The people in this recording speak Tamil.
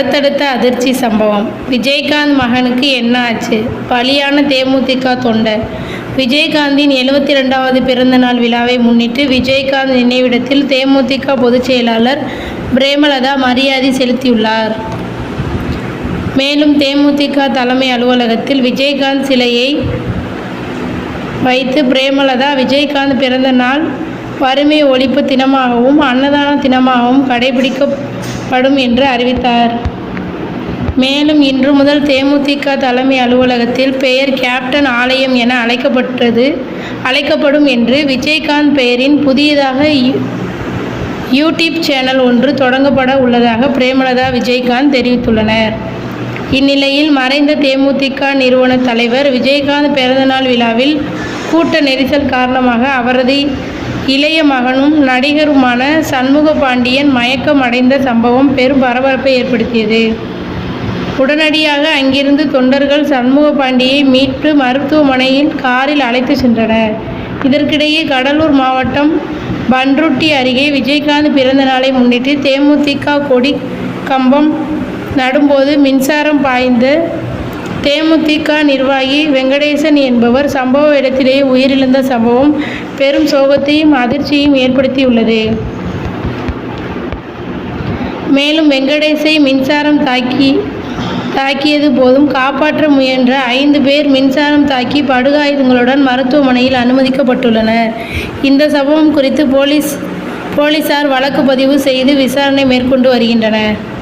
அடுத்தடுத்த அதிர்ச்சி சம்பவம். விஜயகாந்த் மகனுக்கு என்ன ஆச்சு? பலியான தேமுதிக தொண்டர். விஜயகாந்தின் 72வது பிறந்தநாள் விழாவை முன்னிட்டு விஜயகாந்த் நினைவிடத்தில் தேமுதிக பொதுச் செயலாளர் பிரேமலதா மரியாதை செலுத்தியுள்ளார். மேலும் தேமுதிக தலைமை அலுவலகத்தில் விஜயகாந்த் சிலையை வைத்து பிரேமலதா விஜயகாந்த் பிறந்த நாள் வறுமை ஒழிப்பு தினமாகவும் அன்னதான தினமாகவும் கடைபிடிக்கப்படும் என்று அறிவித்தார். மேலும் இன்று முதல் தேமுதிக தலைமை அலுவலகத்தில் பெயர் கேப்டன் ஆலயம் என அழைக்கப்படும் என்று விஜயகாந்த் பெயரின் புதியதாக யூடியூப் சேனல் ஒன்று தொடங்கப்பட உள்ளதாக பிரேமலதா விஜயகாந்த் தெரிவித்துள்ளனர். இந்நிலையில் மறைந்த தேமுதிக நிறுவன தலைவர் விஜயகாந்த் பிறந்தநாள் விழாவில் கூட்ட நெரிசல் காரணமாக அவரது இளைய மகனும் நடிகருமான சண்முகபாண்டியன் மயக்கம் அடைந்த சம்பவம் பெரும் பரபரப்பை ஏற்படுத்தியது. உடனடியாக அங்கிருந்து தொண்டர்கள் சண்முகபாண்டியை மீட்டு மருத்துவமனையில் காரில் அழைத்து சென்றனர். இதற்கிடையே கடலூர் மாவட்டம் பண்ருட்டி அருகே விஜயகாந்த் பிறந்த நாளை முன்னிட்டு தேமுதிக கொடி கம்பம் நடும்போது மின்சாரம் பாய்ந்த தேமுதிக நிர்வாகி வெங்கடேசன் என்பவர் சம்பவ இடத்திலேயே உயிரிழந்த சம்பவம் பெரும் சோகத்தையும் அதிர்ச்சியையும் ஏற்படுத்தியுள்ளது. மேலும் வெங்கடேசை மின்சாரம் தாக்கியது போதும் காப்பாற்ற முயன்ற 5 பேர் மின்சாரம் தாக்கி படுகாயங்களுடன் மருத்துவமனையில் அனுமதிக்கப்பட்டுள்ளனர். இந்த சம்பவம் குறித்து போலீசார் வழக்கு பதிவு செய்து விசாரணை மேற்கொண்டு வருகின்றனர்.